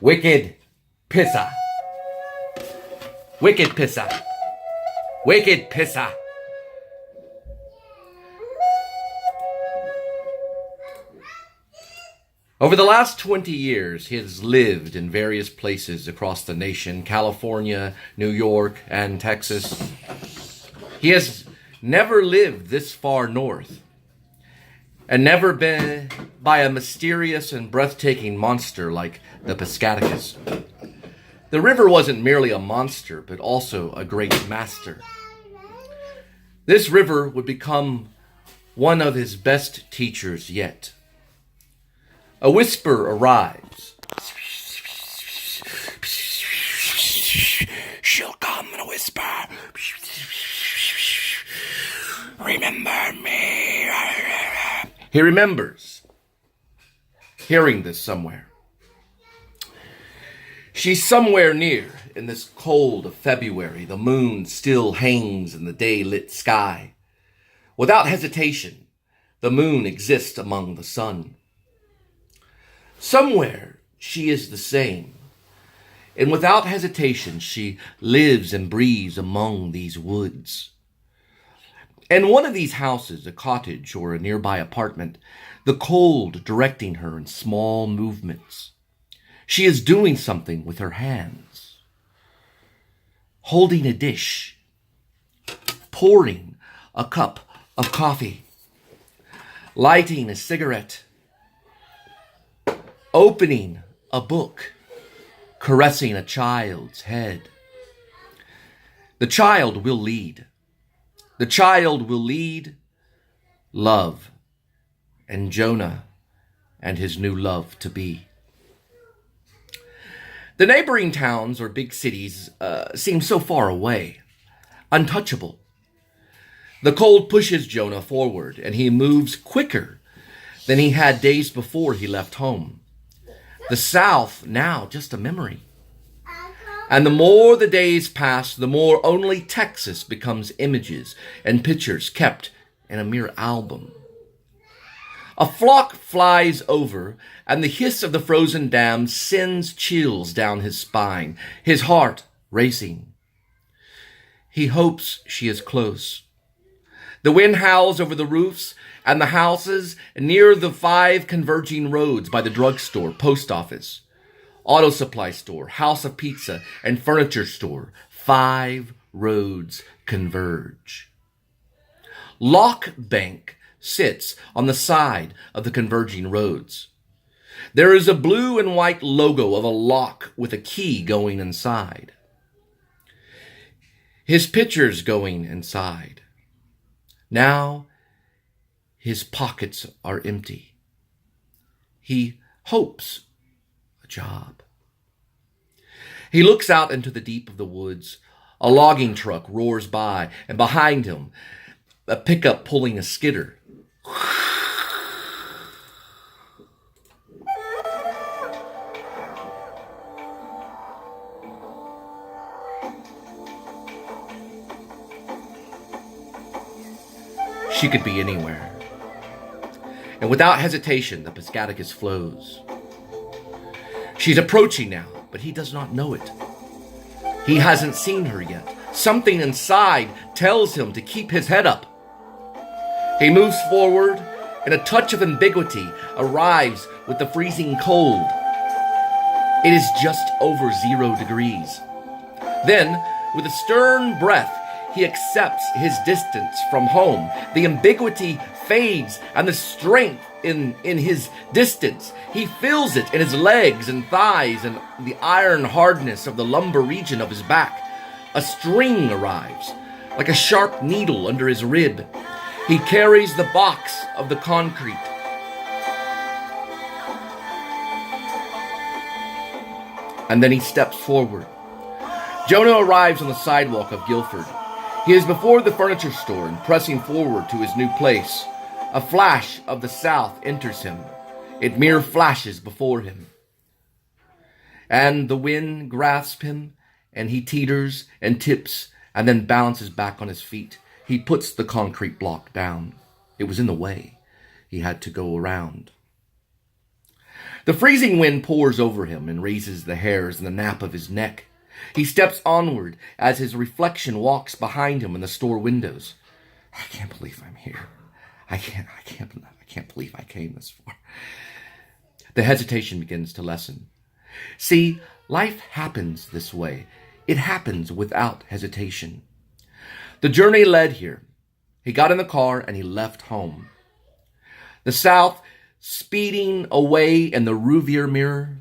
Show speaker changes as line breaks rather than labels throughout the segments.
Wicked Pissa. Wicked Pissa. Wicked Pissa. Over the last 20 years, he has lived in various places across the nation, California, New York, and Texas. He has never lived this far north, and never been by a mysterious and breathtaking monster like the Piscatacus. The river wasn't merely a monster, but also a great master. This river would become one of his best teachers yet. A whisper arrives. She'll come in a whisper. Remember me. He remembers hearing this somewhere. She's somewhere near in this cold of February. The moon still hangs in the day-lit sky. Without hesitation, the moon exists among the sun. Somewhere she is the same, and without hesitation she lives and breathes among these woods. In one of these houses, a cottage or a nearby apartment, the cold directing her in small movements. She is doing something with her hands, holding a dish, pouring a cup of coffee, lighting a cigarette, opening a book, caressing a child's head. The child will lead. The child will lead love and Jonah and his new love to be. The neighboring towns or big cities seem so far away, untouchable. The cold pushes Jonah forward, and he moves quicker than he had days before he left home. The South now just a memory. And the more the days pass, the more only Texas becomes images and pictures kept in a mere album. A flock flies over, and the hiss of the frozen dam sends chills down his spine, his heart racing. He hopes she is close. The wind howls over the roofs and the houses near the 5 converging roads by the drugstore, post office, auto supply store, house of pizza, and furniture store. 5 roads converge. Lock Bank sits on the side of the converging roads. There is a blue and white logo of a lock with a key going inside. His picture's going inside. Now, his pockets are empty. He hopes a job. He looks out into the deep of the woods. A logging truck roars by, and behind him, a pickup pulling a skidder. She could be anywhere. And without hesitation, the Piscatacus flows. She's approaching now, but he does not know it. He hasn't seen her yet. Something inside tells him to keep his head up. He moves forward, and a touch of ambiguity arrives with the freezing cold. It is just over 0 degrees. Then, with a stern breath, he accepts his distance from home. The ambiguity fades, and the strength in his distance, he feels it in his legs and thighs and the iron hardness of the lumbar region of his back. A string arrives, like a sharp needle under his rib. He carries the box of the concrete. And then he steps forward. Jonah arrives on the sidewalk of Guilford. He is before the furniture store and pressing forward to his new place. A flash of the South enters him. It mere flashes before him. And the wind grasps him, and he teeters and tips and then bounces back on his feet. He puts the concrete block down. It was in the way. He had to go around. The freezing wind pours over him and raises the hairs in the nape of his neck. He steps onward as his reflection walks behind him in the store windows. I can't believe I'm here. I can't believe I came this far. The hesitation begins to lessen. See, life happens this way. It happens without hesitation. The journey led here. He got in the car and he left home. The South speeding away in the rearview mirror.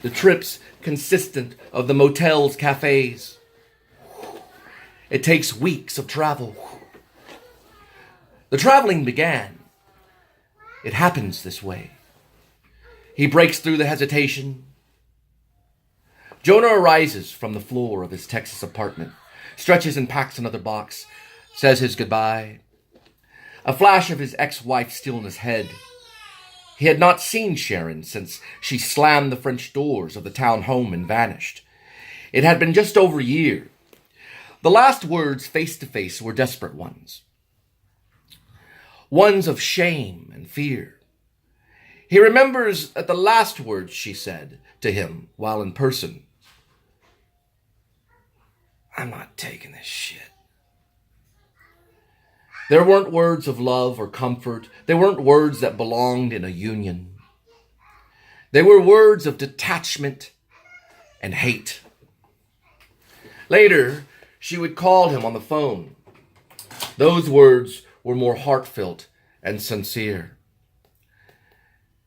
The trips consistent of the motels, cafes. It takes weeks of travel. The traveling began. It happens this way. He breaks through the hesitation. Jonah arises from the floor of his Texas apartment, stretches and packs another box, says his goodbye. A flash of his ex-wife still in his head. He had not seen Sharon since she slammed the French doors of the town home and vanished. It had been just over a year. The last words face to face were desperate ones. Ones of shame and fear. He remembers at the last words she said to him while in person. I'm not taking this shit. There weren't words of love or comfort. They weren't words that belonged in a union. They were words of detachment and hate. Later, she would call him on the phone. Those words were more heartfelt and sincere.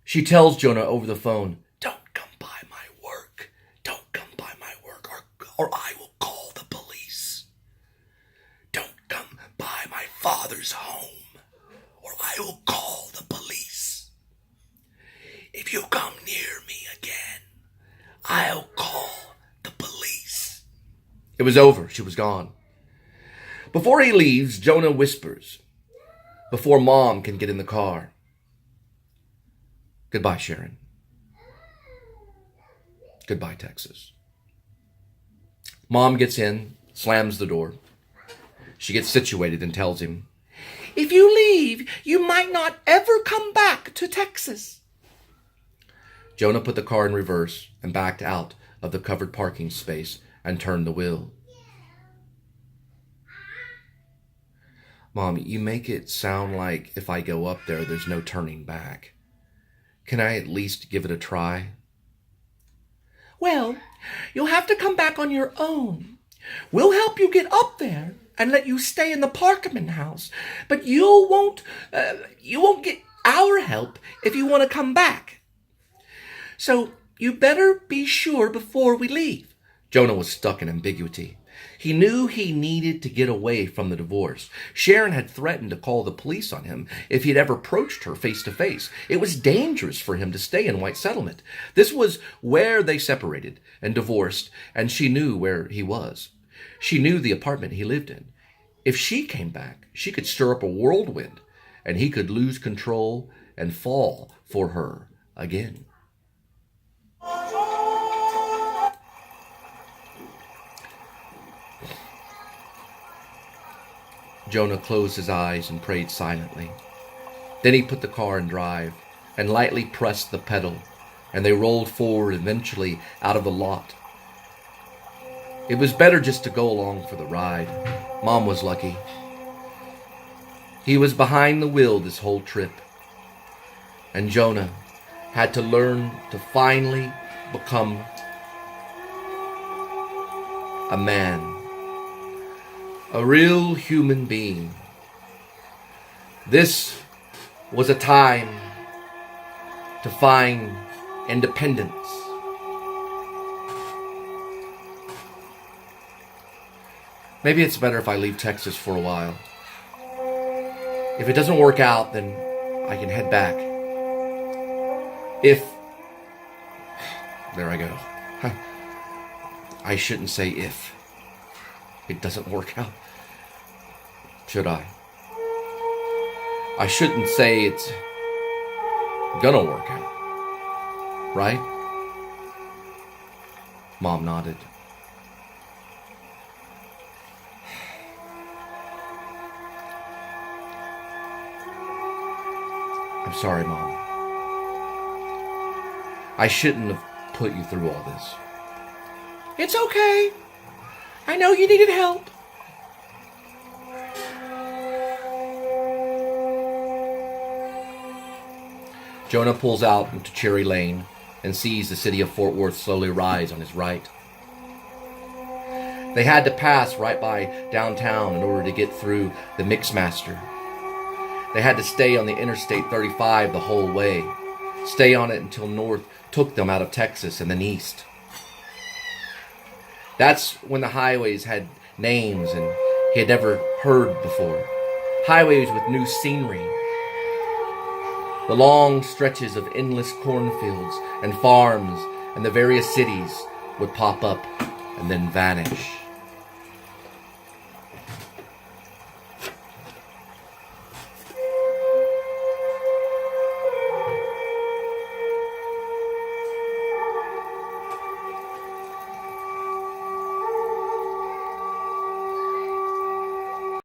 She tells Jonah over the phone, don't come by my work. Don't come by my work or I will call the police. Don't come by my father's home or I will call the police. If you come near me again, I'll call the police. It was over. She was gone. Before he leaves, Jonah whispers, before Mom can get in the car, goodbye, Sharon. Goodbye, Texas. Mom gets in, slams the door. She gets situated and tells him, if you leave, you might not ever come back to Texas. Jonah put the car in reverse and backed out of the covered parking space and turned the wheel. Mom, you make it sound like if I go up there, there's no turning back. Can I at least give it a try? Well, you'll have to come back on your own. We'll help you get up there and let you stay in the Parkman house. But you won't get our help if you want to come back. So you better be sure before we leave. Jonah was stuck in ambiguity. He knew he needed to get away from the divorce. Sharon had threatened to call the police on him if he'd ever approached her face to face. It was dangerous for him to stay in White Settlement. This was where they separated and divorced, and she knew where he was. She knew the apartment he lived in. If she came back, she could stir up a whirlwind, and he could lose control and fall for her again. Jonah closed his eyes and prayed silently. Then he put the car in drive and lightly pressed the pedal, and they rolled forward eventually out of the lot. It was better just to go along for the ride. Mom was lucky. He was behind the wheel this whole trip, and Jonah had to learn to finally become a man. A real human being. This was a time to find independence. Maybe it's better if I leave Texas for a while. If it doesn't work out, then I can head back. If... There I go. I shouldn't say if it doesn't work out. Should I? I shouldn't say it's gonna work out. Right? Mom nodded. I'm I'm sorry, Mom. I shouldn't have put you through all this. It's okay. I know you needed help. Jonah pulls out into Cherry Lane and sees the city of Fort Worth slowly rise on his right. They had to pass right by downtown in order to get through the Mixmaster. They had to stay on the Interstate 35 the whole way, stay on it until North took them out of Texas and then east. That's when the highways had names and he had never heard before. Highways with new scenery. The long stretches of endless cornfields and farms and the various cities would pop up and then vanish.